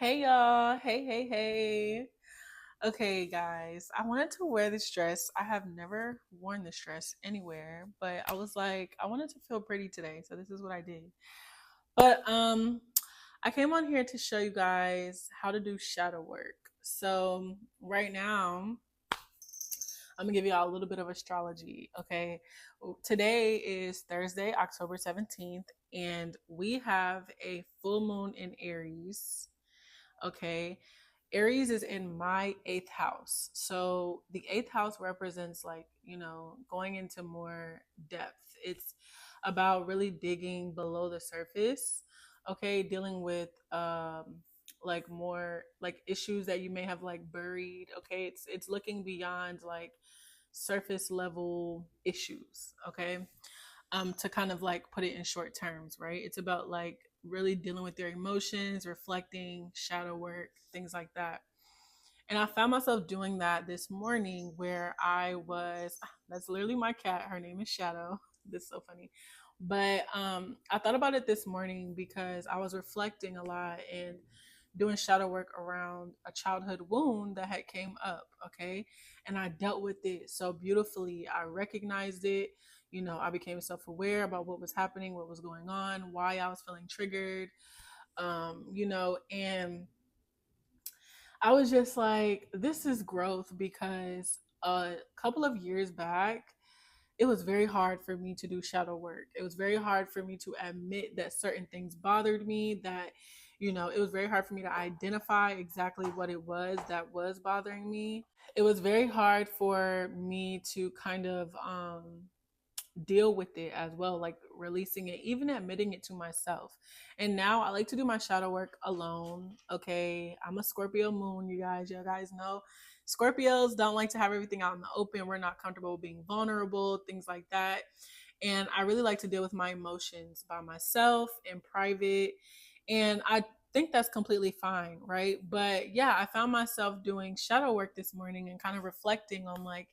Hey y'all. Hey. Okay, guys. I wanted to wear this dress. I have never worn this dress anywhere, but I was like, I wanted to feel pretty today, so this is what I did. But I came on here to show you guys how to do shadow work. So, right now, I'm gonna give y'all a little bit of astrology. Okay, today is Thursday, October 17th, and we have a full moon in Aries. Okay, Aries is in my eighth house. So the eighth house represents, like, going into more depth. It's about really digging below the surface. Okay, dealing with like more like issues that you may have like buried. Okay, it's looking beyond like surface level issues. Okay, to kind of like put it in short terms, right? It's about like really dealing with their emotions, reflecting, shadow work, things like that. And I found myself doing that this morning where I was, that's literally my cat. Her name is Shadow. This is so funny. But I thought about it this morning because I was reflecting a lot and doing shadow work around a childhood wound that had came up. Okay, and I dealt with it so beautifully. I recognized it. I became self-aware about what was happening, what was going on, why I was feeling triggered. And I was just like, this is growth because a couple of years back, it was very hard for me to do shadow work. It was very hard for me to admit that certain things bothered me, it was very hard for me to identify exactly what it was that was bothering me. It was very hard for me to kind of deal with it as well, like releasing it, even admitting it to myself. And now I like to do my shadow work alone. Okay, I'm a Scorpio moon, you guys know Scorpios don't like to have everything out in the open. We're not comfortable being vulnerable, things like that. And I really like to deal with my emotions by myself in private. And I think that's completely fine, right? But yeah, I found myself doing shadow work this morning and kind of reflecting on like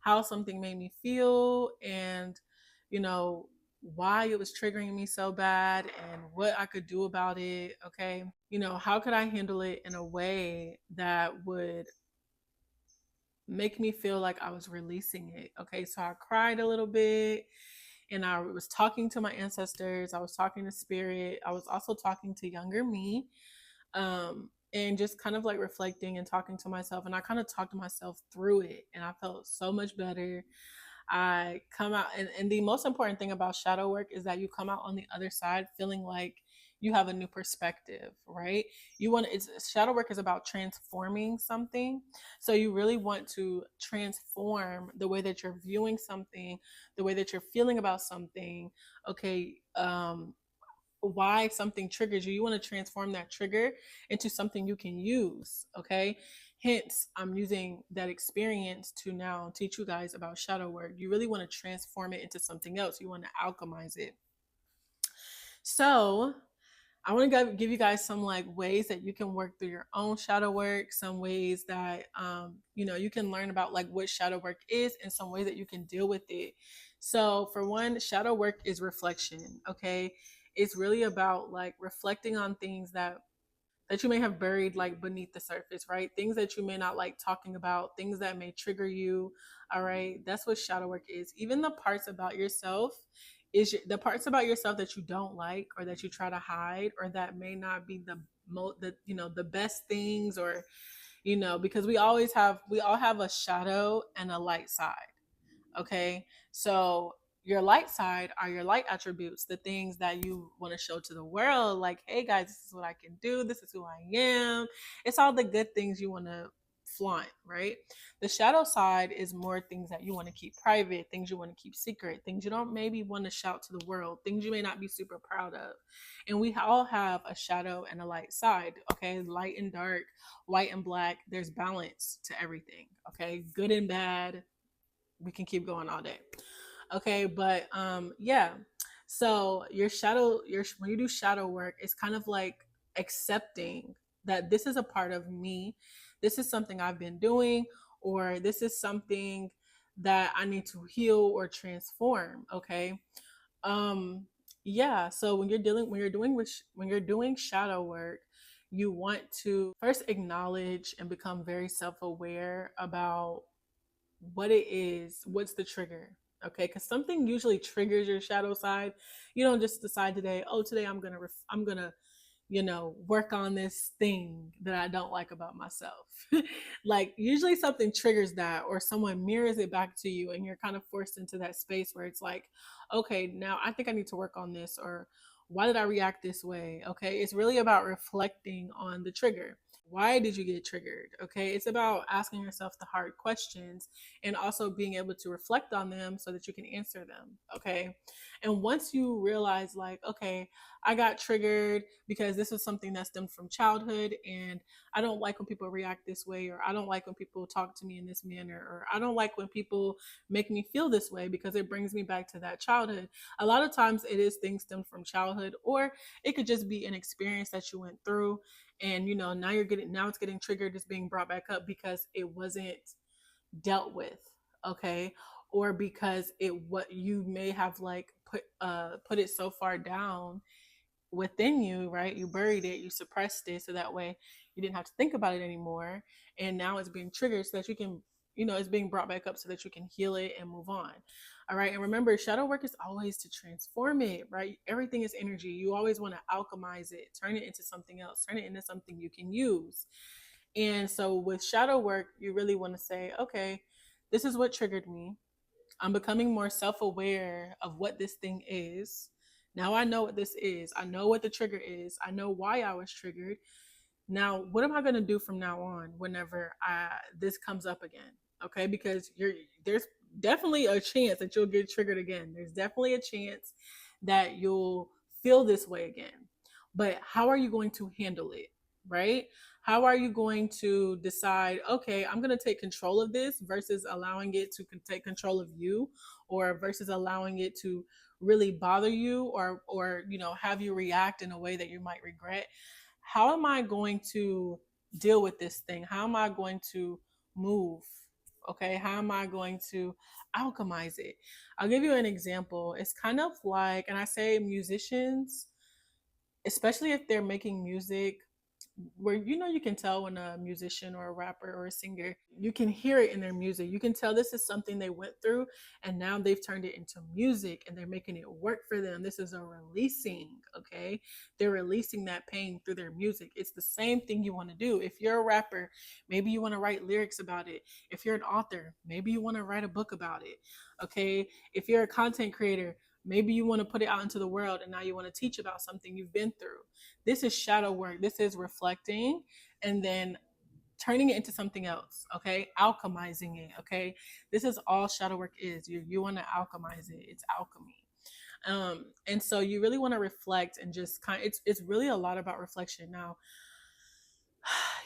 how something made me feel, and you know why it was triggering me so bad and what I could do about it. Okay, how could I handle it in a way that would make me feel like I was releasing it. Okay, so I cried a little bit and I was talking to my ancestors, I was talking to spirit, I was also talking to younger me, and just kind of like reflecting and talking to myself. And I kind of talked to myself through it, and I felt so much better. I come out, and the most important thing about shadow work is that you come out on the other side feeling like you have a new perspective, right? It's shadow work is about transforming something. So you really want to transform the way that you're viewing something, the way that you're feeling about something. Okay, why something triggers you. You want to transform that trigger into something you can use. Okay. Hence, I'm using that experience to now teach you guys about shadow work. You really want to transform it into something else. You want to alchemize it. So, I want to give you guys some like ways that you can work through your own shadow work, some ways that you can learn about like what shadow work is, and some ways that you can deal with it. So for one, shadow work is reflection. Okay, it's really about like reflecting on things that you may have buried like beneath the surface, right? Things that you may not like talking about, things that may trigger you. All right, that's what shadow work is. Even the parts about yourself the parts about yourself that you don't like or that you try to hide or that may not be the best things, or because we all have a shadow and a light side. Okay, so your light side are your light attributes, the things that you want to show to the world, like, hey guys, this is what I can do, this is who I am. It's all the good things you want to flaunt, right? The shadow side is more things that you want to keep private, things you want to keep secret, things you don't maybe want to shout to the world, things you may not be super proud of. And we all have a shadow and a light side. Okay, light and dark, white and black, there's balance to everything. Okay, good and bad, we can keep going all day. Okay, but yeah. So when you do shadow work, it's kind of like accepting that this is a part of me. This is something I've been doing, or this is something that I need to heal or transform. Okay. Um yeah, so when you're doing shadow work, you want to first acknowledge and become very self aware about what it is, what's the trigger. Okay, because something usually triggers your shadow side. You don't just decide today, oh, today I'm gonna work on this thing that I don't like about myself. Like usually something triggers that, or someone mirrors it back to you, and you're kind of forced into that space where it's like, okay, now I think I need to work on this, or why did I react this way? Okay, it's really about reflecting on the trigger. Why did you get triggered? Okay, it's about asking yourself the hard questions and also being able to reflect on them so that you can answer them. Okay, and once you realize, like, okay, I got triggered because this was something that stemmed from childhood, and I don't like when people react this way, or I don't like when people talk to me in this manner, or I don't like when people make me feel this way because it brings me back to that childhood. A lot of times it is things stemmed from childhood, or it could just be an experience that you went through, and now it's getting triggered, it's being brought back up because it wasn't dealt with. Okay, or because it what you may have like put it so far down within you, right? You buried it, you suppressed it, so that way you didn't have to think about it anymore. And now it's being triggered so that you can, it's being brought back up so that you can heal it and move on. All right. And remember, shadow work is always to transform it, right? Everything is energy. You always want to alchemize it, turn it into something else, turn it into something you can use. And so with shadow work, you really want to say, okay, this is what triggered me. I'm becoming more self aware of what this thing is. Now I know what this is. I know what the trigger is. I know why I was triggered. Now, what am I going to do from now on whenever this comes up again? Okay, because there's definitely a chance that you'll get triggered again. There's definitely a chance that you'll feel this way again. But how are you going to handle it? Right? How are you going to decide, okay, I'm going to take control of this versus allowing it to take control of you, or versus allowing it to really bother you, or have you react in a way that you might regret? How am I going to deal with this thing? How am I going to move? Okay, how am I going to alchemize it? I'll give you an example. It's kind of like, and I say musicians, especially if they're making music where you can tell when a musician or a rapper or a singer, you can hear it in their music. You can tell this is something they went through, and now they've turned it into music and they're making it work for them. This is a releasing. Okay, they're releasing that pain through their music. It's the same thing you want to do. If you're a rapper, maybe you want to write lyrics about it. If you're an author, maybe you want to write a book about it. Okay, if you're a content creator, maybe you want to put it out into the world, and now you want to teach about something you've been through. This is shadow work. This is reflecting and then turning it into something else. Okay, alchemizing it. Okay, this is all shadow work is. You want to alchemize it. It's alchemy. And so you really want to reflect and just it's really a lot about reflection. Now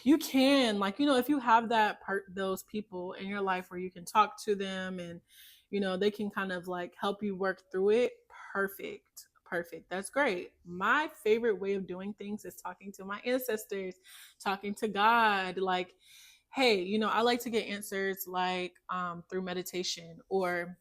you can, like, if you have those people in your life where you can talk to them, and they can kind of like help you work through it. Perfect, that's great. My favorite way of doing things is talking to my ancestors, talking to God. Like, hey, I like to get answers, like, through meditation, or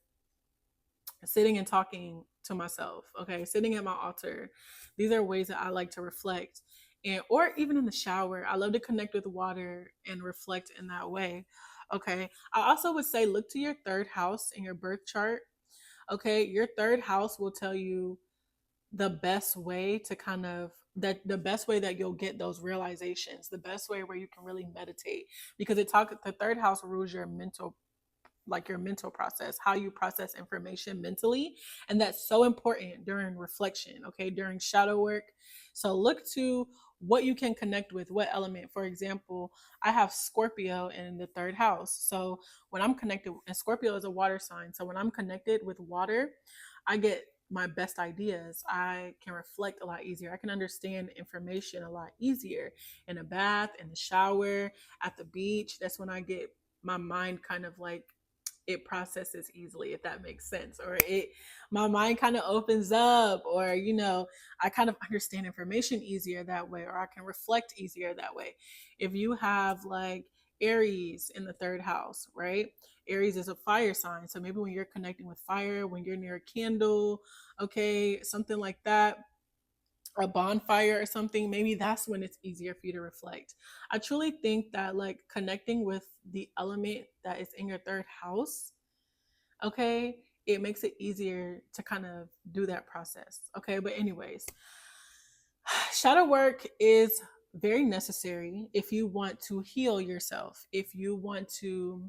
sitting and talking to myself. Okay, sitting at my altar. These are ways that I like to reflect. And or even in the shower, I love to connect with water and reflect in that way. Okay, I also would say look to your third house in your birth chart. Okay, your third house will tell you the best way to kind of that the best way that you'll get those realizations, the best way where you can really meditate, because the third house rules your mental, like your mental process, how you process information mentally. And that's so important during reflection, okay, during shadow work. So look to what you can connect with, what element. For example, I have Scorpio in the third house. So when I'm connected, and Scorpio is a water sign. So when I'm connected with water, I get my best ideas. I can reflect a lot easier. I can understand information a lot easier in a bath, in the shower, at the beach. That's when I get my mind kind of like it processes easily, if that makes sense, or my mind kind of opens up, or I kind of understand information easier that way, or I can reflect easier that way. If you have like Aries in the third house, right? Aries is a fire sign, so maybe when you're connecting with fire, when you're near a candle, okay, something like that, a bonfire or something, maybe that's when it's easier for you to reflect. I truly think that like connecting with the element that is in your third house, okay, it makes it easier to kind of do that process. Okay, but anyways, shadow work is very necessary if you want to heal yourself, if you want to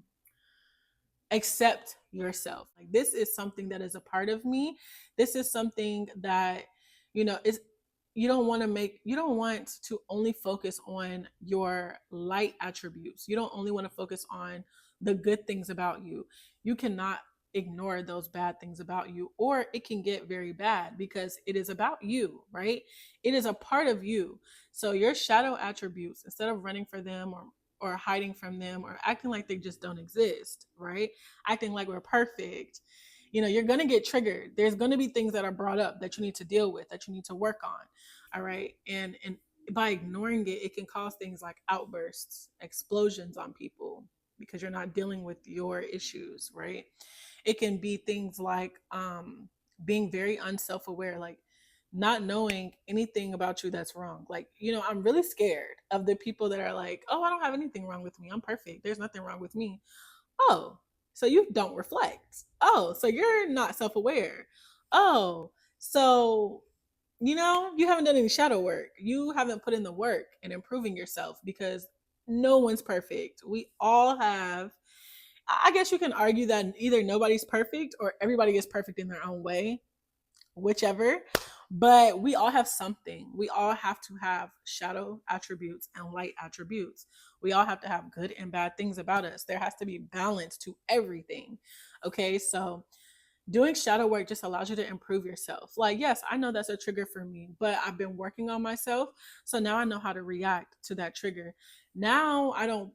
accept yourself. Like this is something that is a part of me. This is something that, is you don't want to only focus on your light attributes. You don't only want to focus on the good things about you. You cannot ignore those bad things about you, or it can get very bad because it is about you, right? It is a part of you. So your shadow attributes, instead of running for them or hiding from them or acting like they just don't exist, right? Acting like we're perfect. You're going to get triggered. There's going to be things that are brought up that you need to deal with, that you need to work on. All right. And by ignoring it, it can cause things like outbursts, explosions on people because you're not dealing with your issues, right? It can be things like being very unself-aware, like not knowing anything about you that's wrong. Like, I'm really scared of the people that are like, oh, I don't have anything wrong with me. I'm perfect. There's nothing wrong with me. Oh, so you don't reflect. Oh, so you're not self aware. Oh, so, you haven't done any shadow work. You haven't put in the work and improving yourself because no one's perfect. We all have, I guess you can argue that either nobody's perfect or everybody is perfect in their own way, whichever. But we all have something. We all have to have shadow attributes and light attributes. We all have to have good and bad things about us. There has to be balance to everything. Okay, so doing shadow work just allows you to improve yourself. Like, yes, I know that's a trigger for me, but I've been working on myself. So now I know how to react to that trigger. Now I don't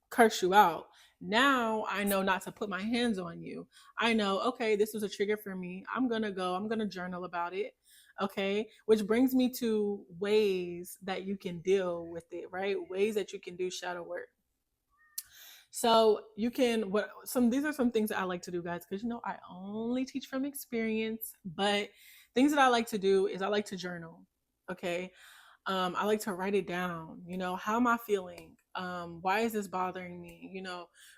curse you out. Now I know not to put my hands on you. I know, okay, this was a trigger for me. I'm going to journal about it. Okay. Which brings me to ways that you can deal with it, right? Ways that you can do shadow work. So you can these are some things that I like to do, guys, because I only teach from experience, but things that I like to do is I like to journal. Okay. I like to write it down. How am I feeling? Why is this bothering me?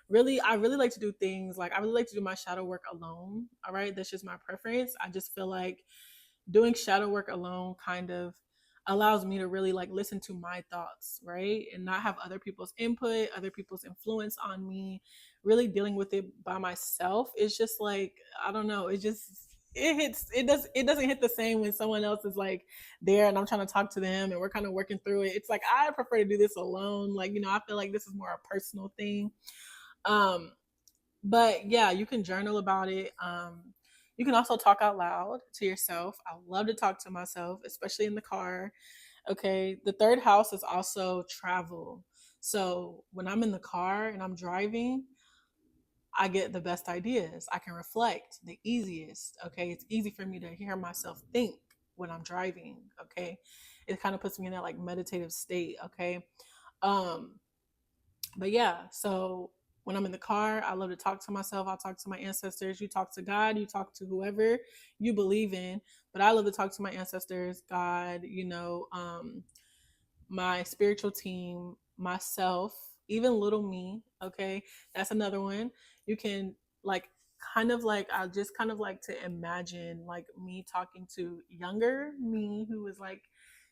Really, I really like to do things like I really like to do my shadow work alone. All right. That's just my preference. I just feel like doing shadow work alone kind of allows me to really like listen to my thoughts, right? And not have other people's input, other people's influence on me. Really dealing with it by myself is just like, I don't know, it doesn't hit the same when someone else is like there and I'm trying to talk to them and we're kind of working through it. It's like I prefer to do this alone. Like, I feel like this is more a personal thing. Um but yeah, you can journal about it. You can also talk out loud to yourself. I love to talk to myself, especially in the car. Okay, the third house is also travel. So when I'm in the car and I'm driving, I get the best ideas. I can reflect the easiest. Okay, it's easy for me to hear myself think when I'm driving. Okay, it kind of puts me in that like meditative state. Okay, um, but yeah, so when I'm in the car, I love to talk to myself. I'll talk to my ancestors. You talk to God, you talk to whoever you believe in. But I love to talk to my ancestors, God, my spiritual team, myself, even little me. Okay. That's another one. You can like kind of like, I just kind of like to imagine like me talking to younger me who was like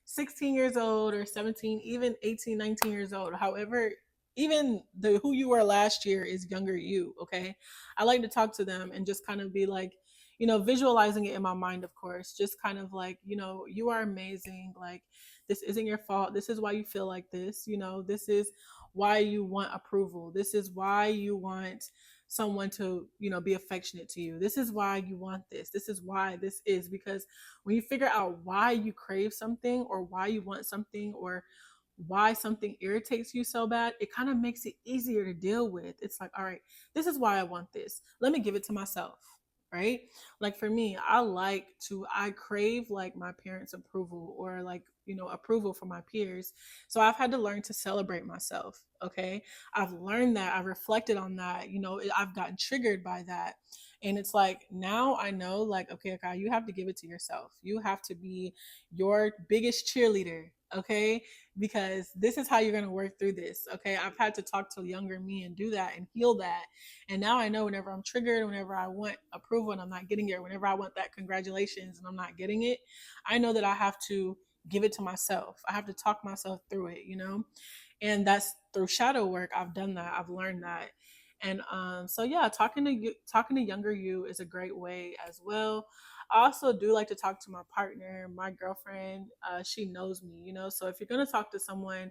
16 years old or 17, even 18, 19 years old. However, even the who you were last year is younger you. Okay. I like to talk to them and just kind of be like, visualizing it in my mind, of course, just kind of like, you are amazing. Like, this isn't your fault. This is why you feel like this. This is why you want approval. This is why you want someone to, be affectionate to you. This is why you want this. This is why this is, because when you figure out why you crave something or why you want something or why something irritates you so bad, it kind of makes it easier to deal with. It's like, all right, this is why I want this. Let me give it to myself. Right? Like for me, I crave like my parents' approval or like, approval from my peers. So I've had to learn to celebrate myself. Okay. I've learned that. I've reflected on that. I've gotten triggered by that. And it's like, now I know, like, okay, okay, you have to give it to yourself. You have to be your biggest cheerleader, okay? Because this is how you're going to work through this, okay? I've had to talk to younger me and do that and heal that. And now I know whenever I'm triggered, whenever I want approval and I'm not getting it, whenever I want that congratulations and I'm not getting it, I know that I have to give it to myself. I have to talk myself through it, you know? And that's through shadow work. I've done that. I've learned that. And so yeah, talking to younger you is a great way as well. I also do like to talk to my partner, my girlfriend. She knows me, you know. So if you're gonna talk to someone,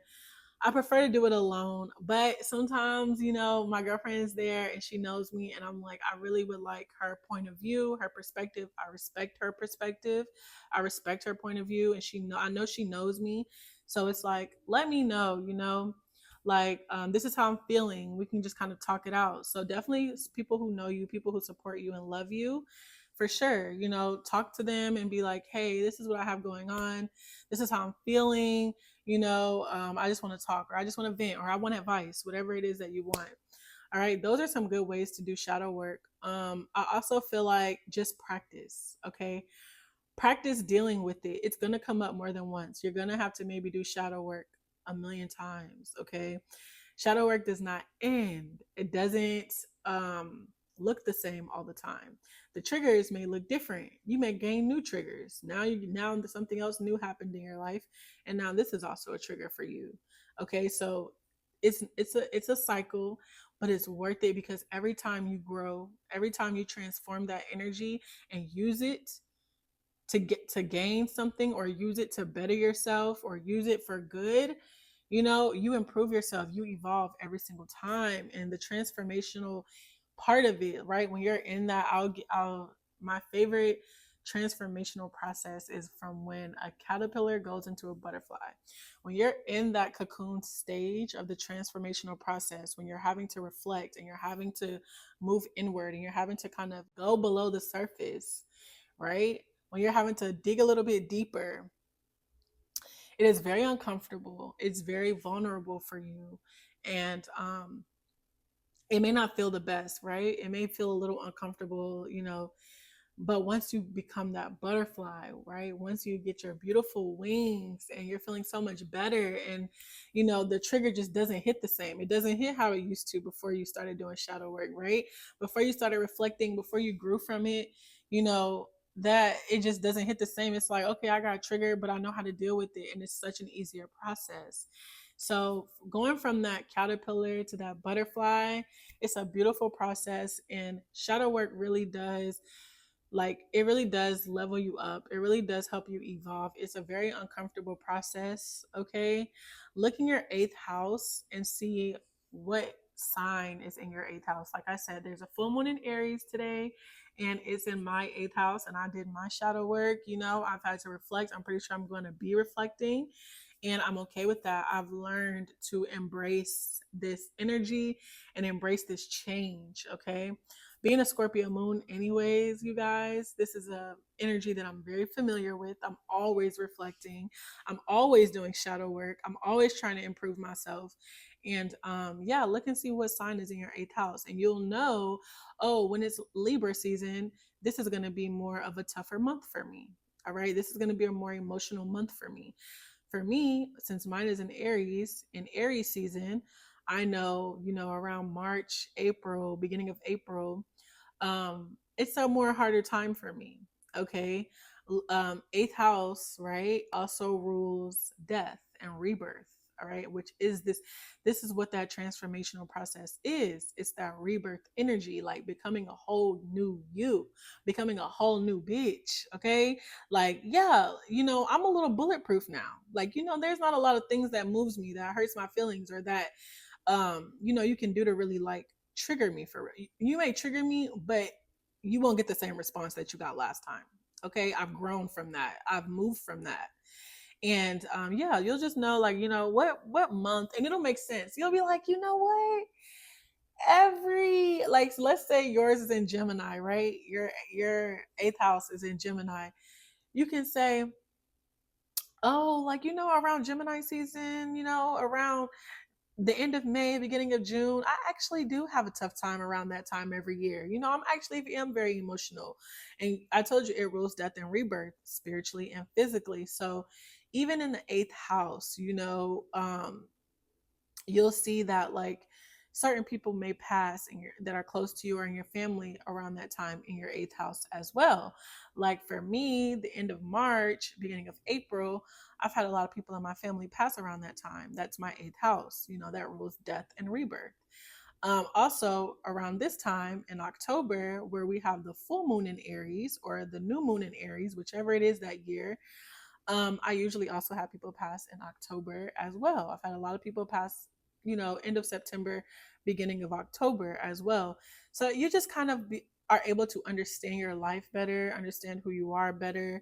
I prefer to do it alone, but sometimes, you know, my girlfriend is there and she knows me, and I'm like, I really would like her point of view, her perspective. I respect her perspective. I respect her point of view, and I know she knows me. So it's like, let me know, you know, like, this is how I'm feeling. We can just kind of talk it out. So definitely people who know you, people who support you and love you, for sure, you know, talk to them and be like, hey, this is what I have going on. This is how I'm feeling, you know, I just want to talk, or I just want to vent, or I want advice, whatever it is that you want. All right, those are some good ways to do shadow work. I also feel like just practice, okay? Practice dealing with it. It's going to come up more than once. You're going to have to maybe do shadow work a million times, okay? Shadow work does not end. It doesn't look the same all the time. The triggers may look different. You may gain new triggers. Now something else new happened in your life, and now this is also a trigger for you. Okay, so it's a cycle, but it's worth it because every time you grow, every time you transform that energy and use it to gain something, or use it to better yourself, or use it for good, you know, you improve yourself, you evolve every single time. And the transformational part of it, right, when you're in that, I'll my favorite transformational process is from when a caterpillar goes into a butterfly. When you're in that cocoon stage of the transformational process, when you're having to reflect and you're having to move inward and you're having to kind of go below the surface, right, when you're having to dig a little bit deeper, it is very uncomfortable. It's very vulnerable for you. And it may not feel the best, right? It may feel a little uncomfortable, you know, but once you become that butterfly, right? Once you get your beautiful wings and you're feeling so much better, and you know, the trigger just doesn't hit the same. It doesn't hit how it used to before you started doing shadow work, right? Before you started reflecting, before you grew from it, you know, that it just doesn't hit the same. It's like, okay, I got triggered, but I know how to deal with it. And it's such an easier process. So going from that caterpillar to that butterfly, it's a beautiful process. And shadow work really does, like, it really does level you up. It really does help you evolve. It's a very uncomfortable process, okay? Look in your eighth house and see what sign is in your eighth house. Like I said, there's a full moon in Aries today, and it's in my eighth house, and I did my shadow work. You know, I've had to reflect. I'm pretty sure I'm going to be reflecting, and I'm okay with that. I've learned to embrace this energy and embrace this change, okay? Being a Scorpio moon, anyways, you guys, this is a energy that I'm very familiar with. I'm always reflecting. I'm always doing shadow work. I'm always trying to improve myself. And yeah, look and see what sign is in your eighth house, and you'll know, oh, when it's Libra season, this is going to be more of a tougher month for me. All right, this is going to be a more emotional month for me. For me, since mine is in Aries season, I know, you know, around March, April, beginning of April, it's a more harder time for me. Okay. Eighth house, right, also rules death and rebirth. All right, which is this is what that transformational process is. It's that rebirth energy, like becoming a whole new you, becoming a whole new bitch. Okay. Like, yeah, you know, I'm a little bulletproof now. Like, you know, there's not a lot of things that moves me, that hurts my feelings, or that you know, you can do to really like trigger me. For you may trigger me, but you won't get the same response that you got last time. Okay, I've grown from that. I've moved from that. And yeah, you'll just know, like, you know, what month, and it'll make sense. You'll be like, you know what, every, like, so let's say yours is in Gemini, right? Your eighth house is in Gemini. You can say, oh, like, you know, around Gemini season, you know, around the end of May, beginning of June, I actually do have a tough time around that time every year. I'm actually am very emotional. And I told you it rules death and rebirth spiritually and physically. So even in the eighth house, you'll see that like certain people may pass that are close to you or in your family around that time in your eighth house as well. Like for me, the end of March, beginning of April, I've had a lot of people in my family pass around that time. That's my eighth house, that rules death and rebirth. Also, around this time in October, where we have the full moon in Aries or the new moon in Aries, whichever it is that year, I usually also have people pass in October as well. I've had a lot of people pass, end of September, beginning of October as well. So you just kind of are able to understand your life better, understand who you are better.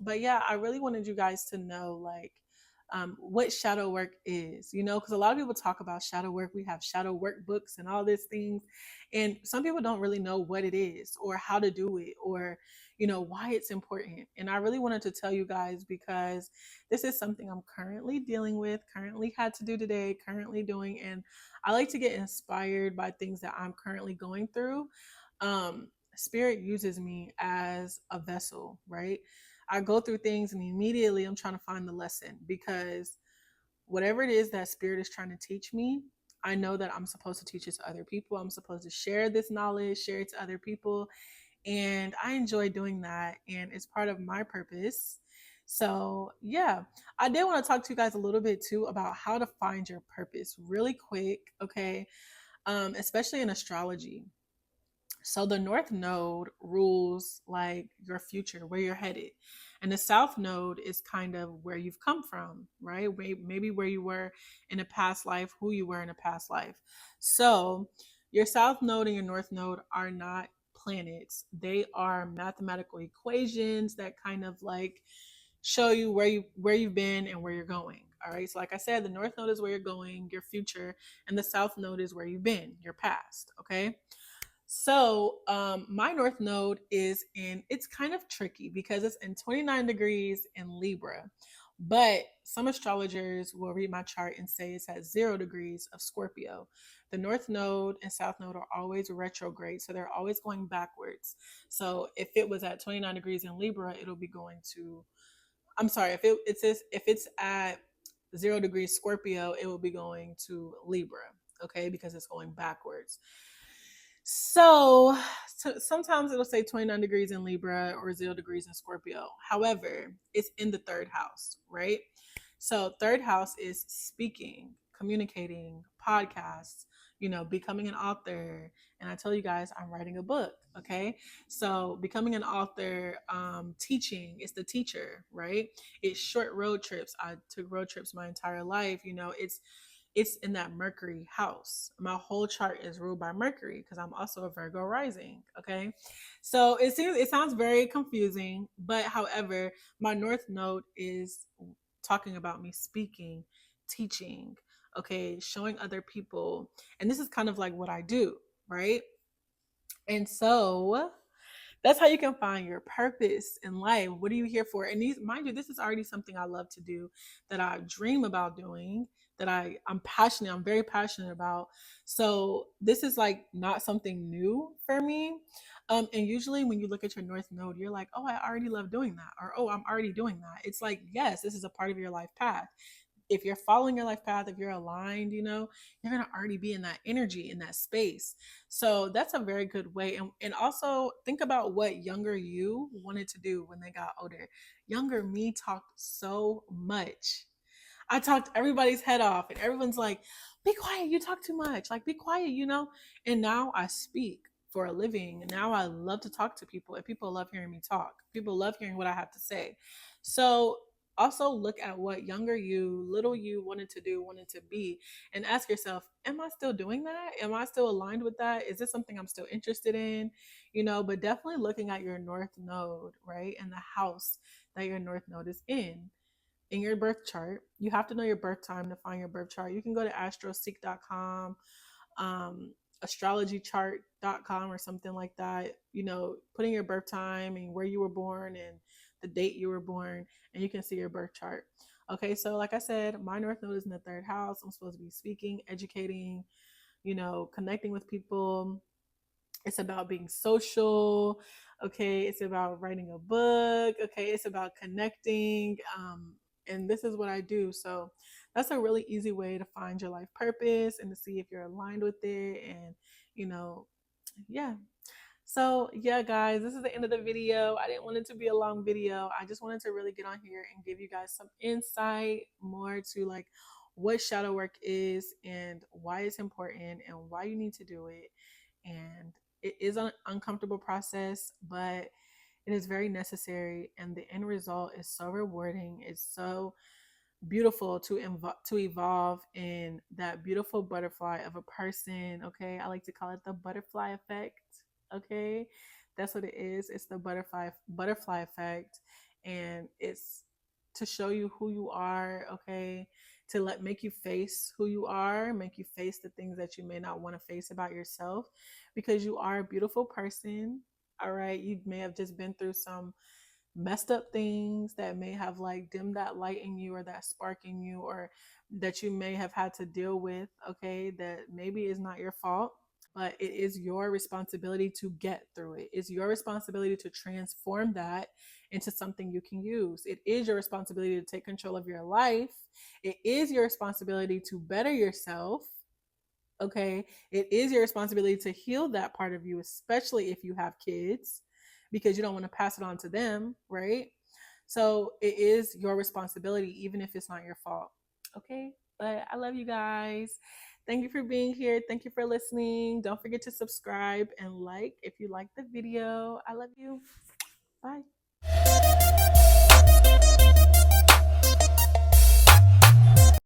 But yeah, I really wanted you guys to know like what shadow work is, because a lot of people talk about shadow work. We have shadow workbooks and all these things. And some people don't really know what it is or how to do it or why it's important. And I really wanted to tell you guys because this is something I'm currently dealing with, currently had to do today, currently doing. And I like to get inspired by things that I'm currently going through. Spirit uses me as a vessel, right? I go through things and immediately I'm trying to find the lesson because whatever it is that spirit is trying to teach me, I know that I'm supposed to teach it to other people. I'm supposed to share this knowledge, share it to other people, and I enjoy doing that, and it's part of my purpose. So yeah, I did want to talk to you guys a little bit too about how to find your purpose really quick. Okay. Especially in astrology. So the north node rules like your future, where you're headed. And the south node is kind of where you've come from, right? Maybe where you were in a past life, who you were in a past life. So your south node and your north node are not planets. They are mathematical equations that kind of like show you where you've been and where you're going. All right. So like I said, the north node is where you're going, your future, and the south node is where you've been, your past. Okay. So my north node is it's kind of tricky because it's in 29 degrees in Libra. But some astrologers will read my chart and say it's at 0 degrees of Scorpio. The north node and south node are always retrograde, so they're always going backwards. So if it was at 29 degrees in Libra, it'll be going to, I'm sorry, if it's at 0 degrees Scorpio, it will be going to Libra, okay, because it's going backwards. So sometimes it'll say 29 degrees in Libra or 0 degrees in Scorpio. However, it's in the third house, right? So third house is speaking, communicating, podcasts, becoming an author. And I tell you guys, I'm writing a book. Okay. So becoming an author, teaching is the teacher, right? It's short road trips. I took road trips my entire life. It's in that Mercury house. My whole chart is ruled by Mercury because I'm also a Virgo rising. Okay. So it sounds very confusing, but however, my North Node is talking about me speaking, teaching, okay, showing other people. And this is kind of like what I do, right? And so that's how you can find your purpose in life. What are you here for? And mind you, this is already something I love to do, that I dream about doing, that I'm very passionate about. So this is like not something new for me. And usually when you look at your North Node, you're like, oh, I already love doing that, or oh, I'm already doing that. It's like, yes, this is a part of your life path. If you're following your life path, if you're aligned, you're going to already be in that energy, in that space. So that's a very good way. And also think about what younger you wanted to do when they got older. Younger me talked so much. I talked everybody's head off, and everyone's like, be quiet, you talk too much. Like, be quiet. And now I speak for a living. Now I love to talk to people, and people love hearing me talk. People love hearing what I have to say. So also look at what younger you, little you wanted to do, wanted to be, and ask yourself, am I still doing that? Am I still aligned with that? Is this something I'm still interested in? But definitely looking at your North Node, right? And the house that your North Node is in your birth chart. You have to know your birth time to find your birth chart. You can go to astroseek.com, astrologychart.com or something like that. Put in your birth time and where you were born and the date you were born, and you can see your birth chart. Okay, so like I said, my North Node is in the third house. I'm supposed to be speaking, educating, connecting with people. It's about being social. Okay, it's about writing a book. Okay, it's about connecting. And this is what I do. So that's a really easy way to find your life purpose and to see if you're aligned with it. And, you know, yeah. So, yeah, guys, this is the end of the video. I didn't want it to be a long video. I just wanted to really get on here and give you guys some insight more to like what shadow work is and why it's important and why you need to do it. And it is an uncomfortable process, but it is very necessary. And the end result is so rewarding. It's so beautiful to evolve in that beautiful butterfly of a person. Okay, I like to call it the butterfly effect. Okay, that's what it is. It's the butterfly effect, and it's to show you who you are. Okay, to let make you face who you are, make you face the things that you may not want to face about yourself, because you are a beautiful person. All right, you may have just been through some messed up things that may have like dimmed that light in you or that spark in you, or that you may have had to deal with. Okay, that maybe is not your fault, but it is your responsibility to get through it. It's your responsibility to transform that into something you can use. It is your responsibility to take control of your life. It is your responsibility to better yourself. Okay, it is your responsibility to heal that part of you, especially if you have kids, because you don't want to pass it on to them, right? So it is your responsibility, even if it's not your fault. Okay, but I love you guys. Thank you for being here. Thank you for listening. Don't forget to subscribe and like if you like the video. I love you. Bye.